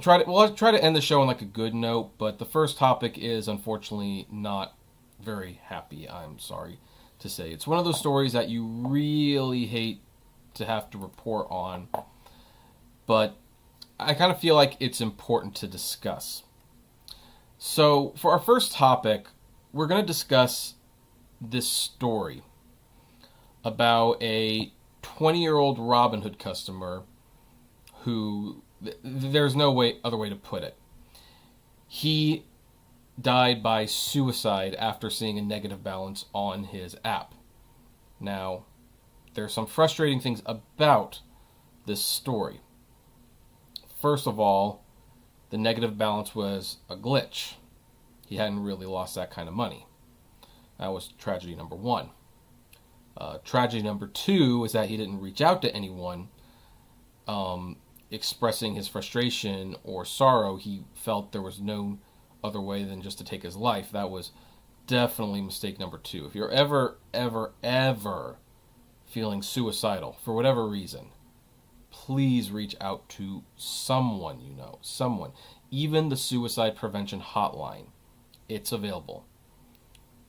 I'll try to end the show on like a good note, but the first topic is unfortunately not very happy. I'm sorry to say. It's one of those stories that you really hate to have to report on, but I kind of feel like it's important to discuss. So, for our first topic, we're going to discuss this story about a 20-year-old Robinhood customer who, there's no other way to put it. He died by suicide after seeing a negative balance on his app. Now, there's some frustrating things about this story. First of all, the negative balance was a glitch. He hadn't really lost that kind of money. That was tragedy number one. Tragedy number two is that he didn't reach out to anyone expressing his frustration or sorrow. He felt there was no other way than just to take his life. That was definitely mistake number two. If you're ever feeling suicidal for whatever reason, please reach out to someone you know. Someone. Even the suicide prevention hotline. It's available.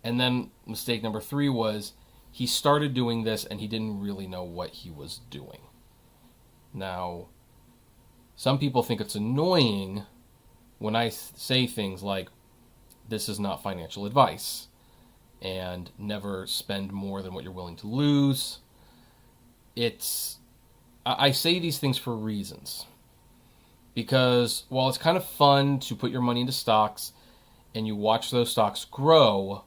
And then mistake number three was he started doing this and he didn't really know what he was doing. Now, some people think it's annoying when I say things like, this is not financial advice, and never spend more than what you're willing to lose. I say these things for reasons. Because while it's kind of fun to put your money into stocks and you watch those stocks grow,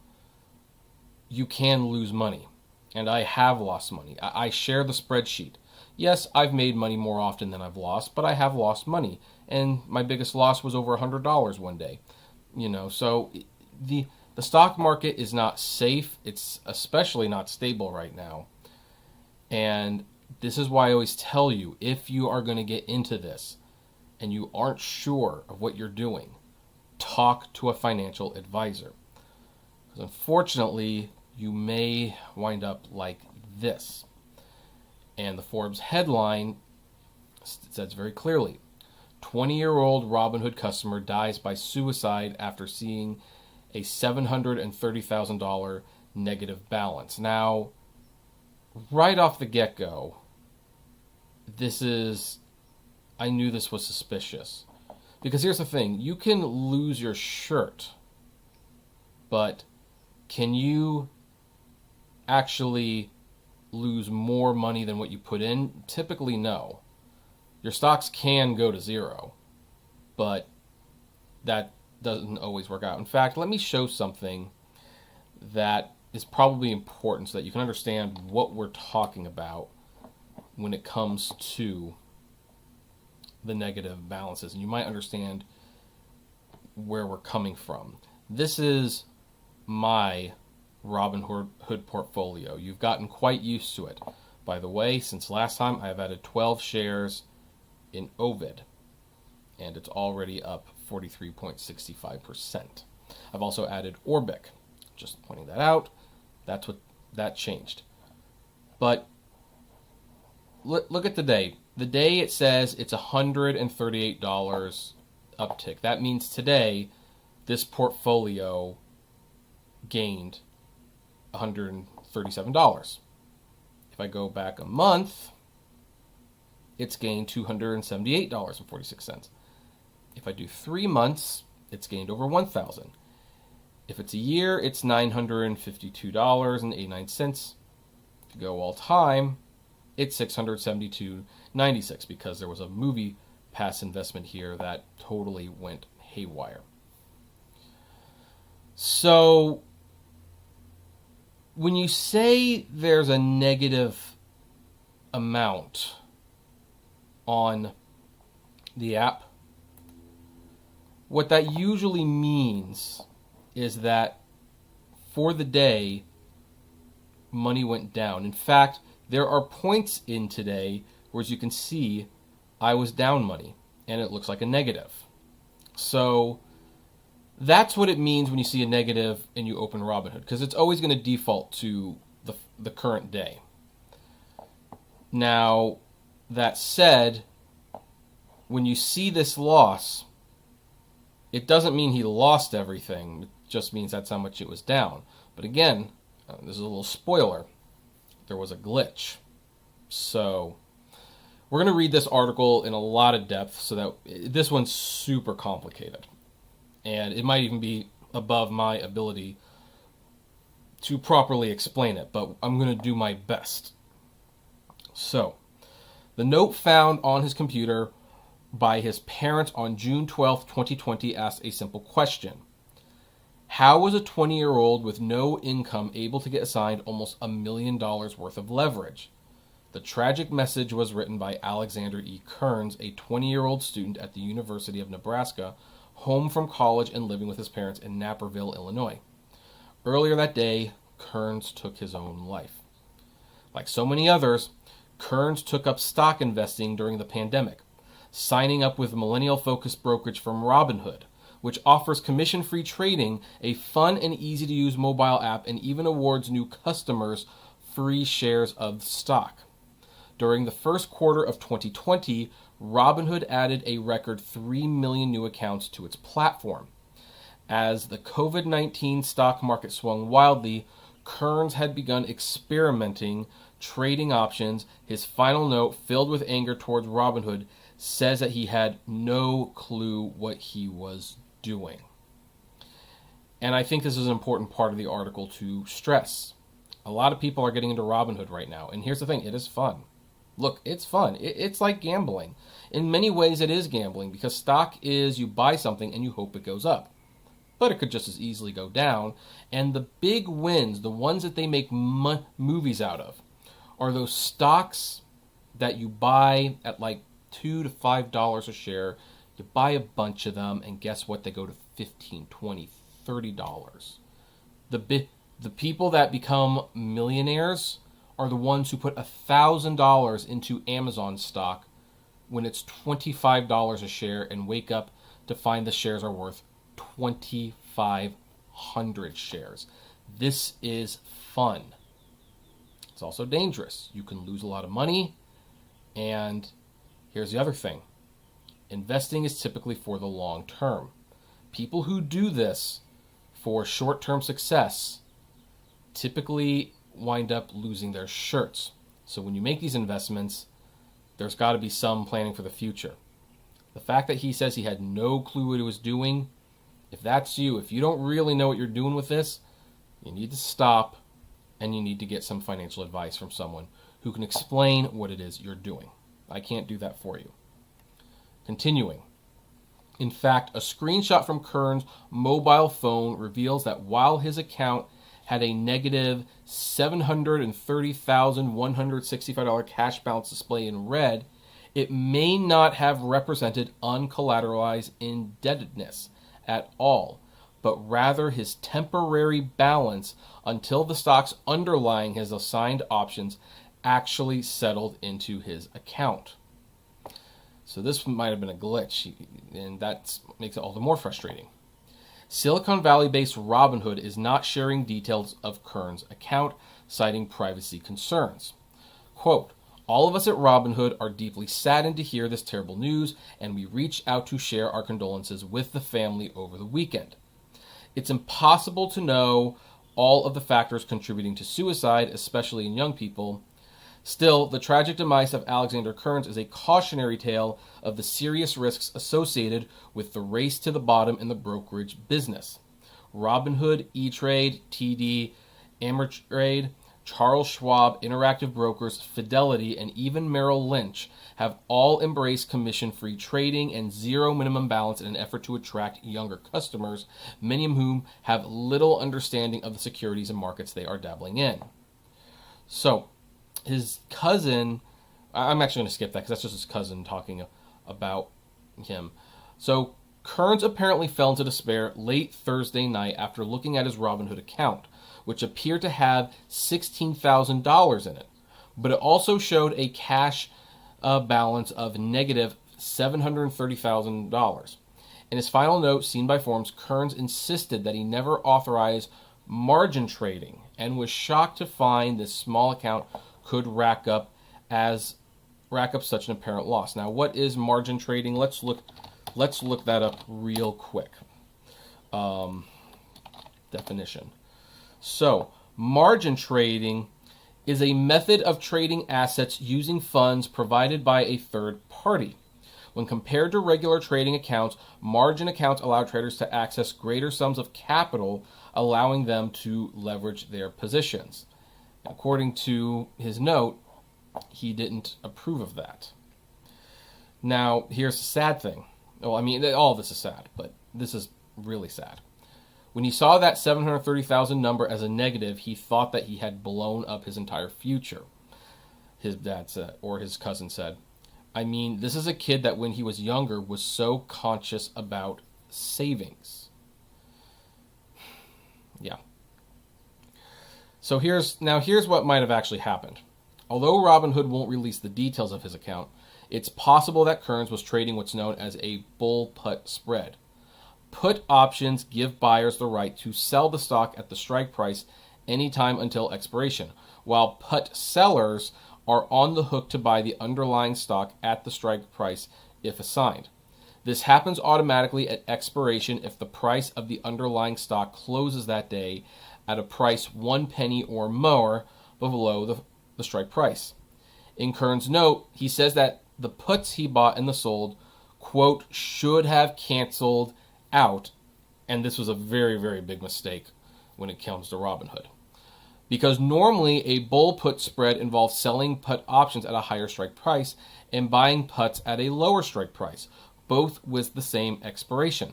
you can lose money. And I have lost money. I share the spreadsheet. Yes, I've made money more often than I've lost, but I have lost money. And my biggest loss was over $100 one day. So the stock market is not safe. It's especially not stable right now. And this is why I always tell you, if you are going to get into this and you aren't sure of what you're doing, talk to a financial advisor. Because unfortunately, you may wind up like this. And the Forbes headline says very clearly, 20-year-old Robinhood customer dies by suicide after seeing a $730,000 negative balance. Now, right off the get-go, I knew this was suspicious. Because here's the thing, you can lose your shirt, but can you actually lose more money than what you put in? Typically, no. Your stocks can go to zero, but that doesn't always work out. In fact, let me show something that is probably important so that you can understand what we're talking about when it comes to the negative balances, and you might understand where we're coming from. This is my Robinhood portfolio. You've gotten quite used to it. By the way, since last time, I've added 12 shares in Ovid, and it's already up 43.65%. I've also added Orbic. Just pointing that out. That changed. But look at the day. The day it says it's $138 uptick. That means today this portfolio gained $137. If I go back a month, it's gained $278.46. If I do 3 months, it's gained over $1,000. If it's a year, it's $952.89. If you go all time, it's $672.96 because there was a movie pass investment here that totally went haywire. So, when you say there's a negative amount on the app, what that usually means is that for the day, money went down. In fact, there are points in today where, as you can see, I was down money, and it looks like a negative. So that's what it means when you see a negative and you open Robinhood, because it's always going to default to the current day. Now, that said, when you see this loss, it doesn't mean he lost everything. It just means that's how much it was down. But again, this is a little spoiler. There was a glitch. So we're going to read this article in a lot of depth, so that this one's super complicated. And it might even be above my ability to properly explain it, but I'm going to do my best. So, the note found on his computer by his parents on June 12, 2020 asked a simple question. How was a 20-year-old with no income able to get assigned almost $1 million worth of leverage? The tragic message was written by Alexander E. Kearns, a 20-year-old student at the University of Nebraska, home from college and living with his parents in Naperville, Illinois. Earlier that day, Kearns took his own life. Like so many others, Kearns took up stock investing during the pandemic, signing up with millennial-focused brokerage firm Robinhood, which offers commission-free trading, a fun and easy-to-use mobile app, and even awards new customers free shares of stock. During the first quarter of 2020, Robinhood added a record 3 million new accounts to its platform. As the COVID-19 stock market swung wildly, Kearns had begun experimenting, trading options. His final note, filled with anger towards Robinhood, says that he had no clue what he was doing. And I think this is an important part of the article to stress. A lot of people are getting into Robinhood right now, and here's the thing, it is fun. Look, it's fun. It's like gambling. In many ways, it is gambling, because stock is you buy something and you hope it goes up. But it could just as easily go down. And the big wins, the ones that they make movies out of, are those stocks that you buy at like $2 to $5 a share. You buy a bunch of them, and guess what? They go to $15, $20, $30. The people that become millionaires are the ones who put $1,000 into Amazon stock when it's $25 a share and wake up to find the shares are worth 2,500 shares. This is fun. It's also dangerous. You can lose a lot of money. And here's the other thing. Investing is typically for the long term. People who do this for short-term success typically wind up losing their shirts. So when you make these investments, there's got to be some planning for the future. The fact that he says he had no clue what he was doing, if that's you, if you don't really know what you're doing with this, you need to stop, and you need to get some financial advice from someone who can explain what it is you're doing. I can't do that for you. Continuing. In fact, a screenshot from Kearns' mobile phone reveals that while his account had a negative $730,165 cash balance display in red, it may not have represented uncollateralized indebtedness at all, but rather his temporary balance until the stocks underlying his assigned options actually settled into his account. So this might have been a glitch, and that makes it all the more frustrating. Silicon Valley-based Robinhood is not sharing details of Kearns' account, citing privacy concerns. Quote, all of us at Robinhood are deeply saddened to hear this terrible news, and we reach out to share our condolences with the family over the weekend. It's impossible to know all of the factors contributing to suicide, especially in young people. Still, the tragic demise of Alexander Kearns is a cautionary tale of the serious risks associated with the race to the bottom in the brokerage business. Robinhood, E-Trade, TD, Ameritrade, Charles Schwab, Interactive Brokers, Fidelity, and even Merrill Lynch have all embraced commission-free trading and zero minimum balance in an effort to attract younger customers, many of whom have little understanding of the securities and markets they are dabbling in. So, his cousin, I'm actually going to skip that because that's just his cousin talking about him. So Kearns apparently fell into despair late Thursday night after looking at his Robinhood account, which appeared to have $16,000 in it. But it also showed a cash balance of negative $730,000. In his final note, seen by Forbes, Kearns insisted that he never authorized margin trading and was shocked to find this small account could rack up as rack up such an apparent loss. Now, what is margin trading? Let's look that up real quick. Definition. So, margin trading is a method of trading assets using funds provided by a third party. When compared to regular trading accounts, margin accounts allow traders to access greater sums of capital, allowing them to leverage their positions. According to his note, he didn't approve of that. Now, here's the sad thing. Well, I mean, all of this is sad, but this is really sad. When he saw that 730,000 number as a negative, he thought that he had blown up his entire future. His dad said, or his cousin said, I mean, this is a kid that when he was younger was so conscious about savings. Yeah. So here's what might have actually happened. Although Robinhood won't release the details of his account, it's possible that Kearns was trading what's known as a bull-put spread. Put options give buyers the right to sell the stock at the strike price anytime until expiration, while put sellers are on the hook to buy the underlying stock at the strike price if assigned. This happens automatically at expiration if the price of the underlying stock closes that day at a price 1 penny or more below the strike price. In Kearns' note, he says that the puts he bought and the sold, quote, should have canceled out, and this was a very, very big mistake when it comes to Robinhood. Because normally a bull put spread involves selling put options at a higher strike price and buying puts at a lower strike price, both with the same expiration.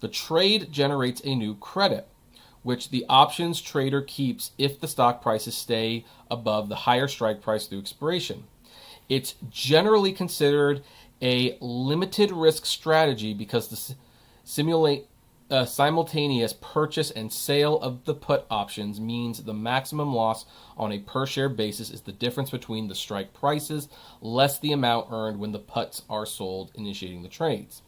The trade generates a new credit, which the options trader keeps if the stock prices stay above the higher strike price through expiration. It's generally considered a limited risk strategy because the simultaneous purchase and sale of the put options means the maximum loss on a per share basis is the difference between the strike prices less the amount earned when the puts are sold, initiating the trades.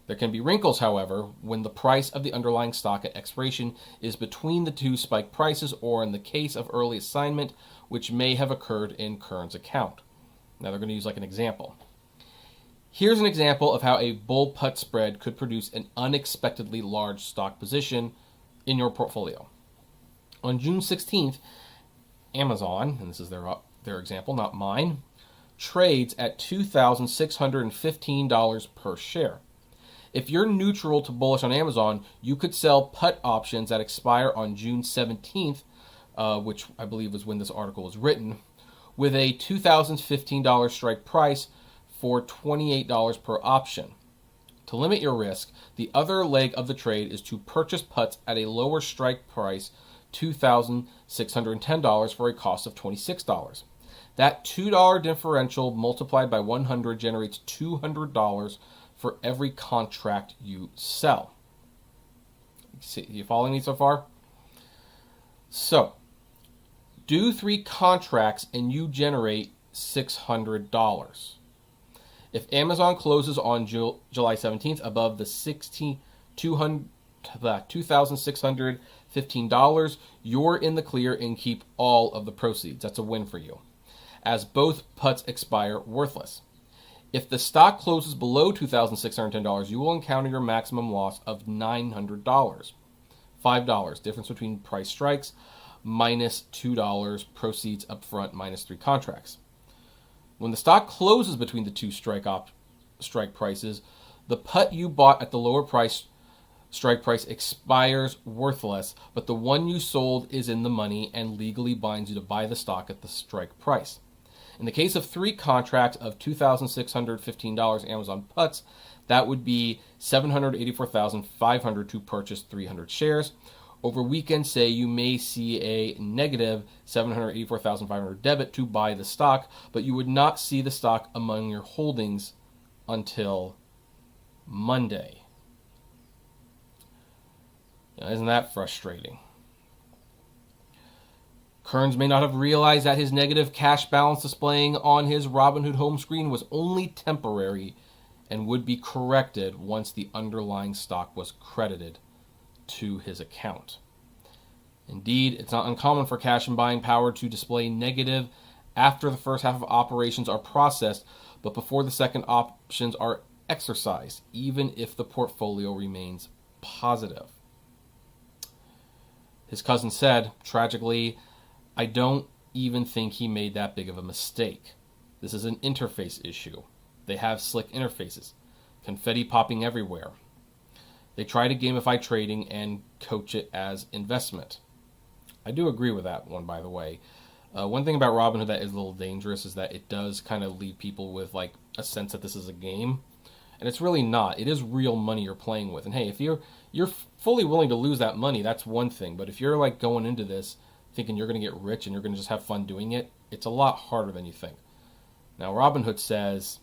There can be wrinkles, however, when the price of the underlying stock at expiration is between the two spike prices, or in the case of early assignment, which may have occurred in Kearns' account. Now they're going to use like an example. Here's an example of how a bull put spread could produce an unexpectedly large stock position in your portfolio. On June 16th, Amazon, and this is their example, not mine, trades at $2,615 per share. If you're neutral to bullish on Amazon, you could sell put options that expire on June 17th, which I believe is when this article was written, with a $2,015 strike price for $28 per option. To limit your risk, the other leg of the trade is to purchase puts at a lower strike price, $2,610 for a cost of $26. That $2 differential multiplied by 100 generates $200 for every contract you sell. You following me so far? So, do 3 contracts and you generate $600. If Amazon closes on July 17th above the $2,615, you're in the clear and keep all of the proceeds. That's a win for you, as both puts expire worthless. If the stock closes below $2,610, you will encounter your maximum loss of $900. $5, difference between price strikes, minus $2, proceeds up front, minus 3 contracts. When the stock closes between the two strike prices, the put you bought at the lower strike price expires worthless, but the one you sold is in the money and legally binds you to buy the stock at the strike price. In the case of 3 contracts of $2,615 Amazon puts, that would be $784,500 to purchase 300 shares. Over weekend, say, you may see a negative $784,500 debit to buy the stock, but you would not see the stock among your holdings until Monday. Now, isn't that frustrating? Kearns may not have realized that his negative cash balance displaying on his Robinhood home screen was only temporary and would be corrected once the underlying stock was credited to his account. Indeed, it's not uncommon for cash and buying power to display negative after the first half of operations are processed, but before the second options are exercised, even if the portfolio remains positive. His cousin said, tragically, I don't even think he made that big of a mistake. This is an interface issue. They have slick interfaces, confetti popping everywhere. They try to gamify trading and coach it as investment. I do agree with that one, by the way. One thing about Robinhood that is a little dangerous is that it does kind of leave people with like a sense that this is a game. And it's really not. It is real money you're playing with. And hey, if you're fully willing to lose that money, that's one thing. But if you're like going into this thinking you're going to get rich and you're going to just have fun doing it, it's a lot harder than you think. Now, Robinhood says,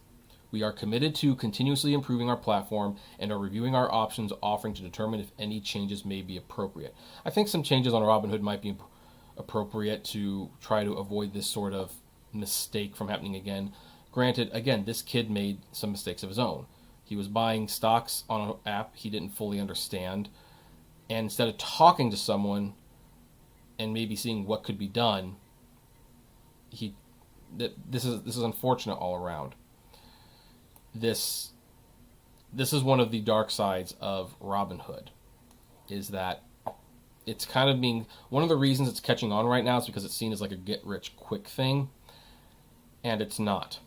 we are committed to continuously improving our platform and are reviewing our options offering to determine if any changes may be appropriate. I think some changes on Robinhood might be appropriate to try to avoid this sort of mistake from happening again. Granted, again, this kid made some mistakes of his own. He was buying stocks on an app he didn't fully understand, and instead of talking to someone and maybe seeing what could be done, this is unfortunate all around. This is one of the dark sides of Robinhood, is that it's kind of being, one of the reasons it's catching on right now is because it's seen as like a get-rich-quick thing, and it's not.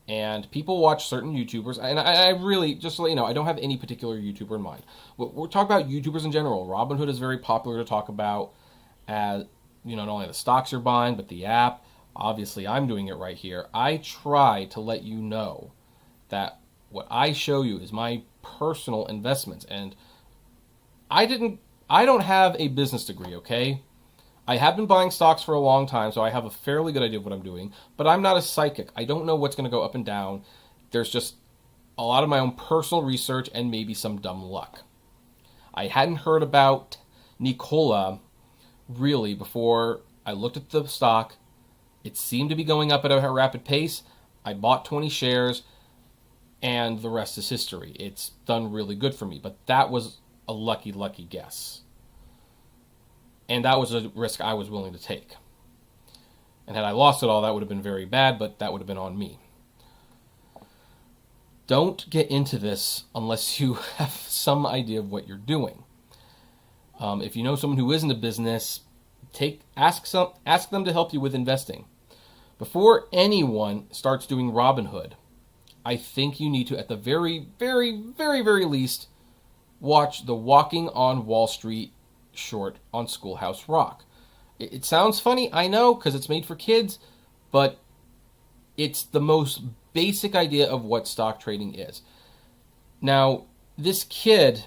And people watch certain YouTubers, and I really, just to let you know, I don't have any particular YouTuber in mind. We're talking about YouTubers in general. Robinhood is very popular to talk about as, not only the stocks you're buying, but the app. Obviously, I'm doing it right here. I try to let you know that what I show you is my personal investments. And I don't have a business degree, okay? I have been buying stocks for a long time, so I have a fairly good idea of what I'm doing, but I'm not a psychic. I don't know what's going to go up and down. There's just a lot of my own personal research and maybe some dumb luck. I hadn't heard about Nikola really before I looked at the stock. It seemed to be going up at a rapid pace. I bought 20 shares, and the rest is history. It's done really good for me, but that was a lucky guess. And that was a risk I was willing to take. And had I lost it all, that would have been very bad, but that would have been on me. Don't get into this unless you have some idea of what you're doing. If you know someone who is in the business, ask them to help you with investing. Before anyone starts doing Robinhood, I think you need to, at the very, very, very, very least, watch the Walking on Wall Street short on Schoolhouse Rock. It sounds funny, I know, because it's made for kids, but it's the most basic idea of what stock trading is. Now, this kid,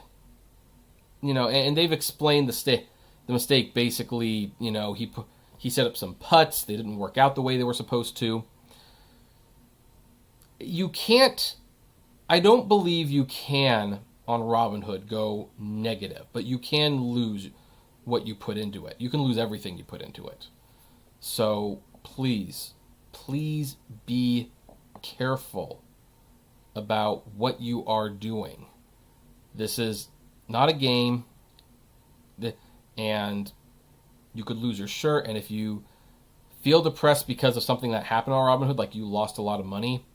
and they've explained the mistake. Basically, he set up some putts. They didn't work out the way they were supposed to. I don't believe you can on Robinhood go negative, but you can lose what you put into it. You can lose everything you put into it. So please be careful about what you are doing. This is not a game, and you could lose your shirt. And if you feel depressed because of something that happened on Robinhood, like you lost a lot of money,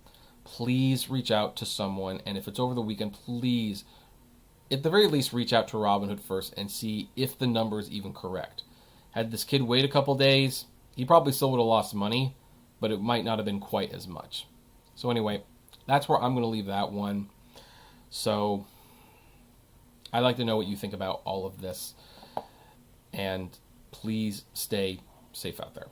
please reach out to someone. And if it's over the weekend, please, at the very least, reach out to Robinhood first and see if the number is even correct. Had this kid wait a couple days, he probably still would have lost money, but it might not have been quite as much. So anyway, that's where I'm going to leave that one. So I'd like to know what you think about all of this. And please stay safe out there.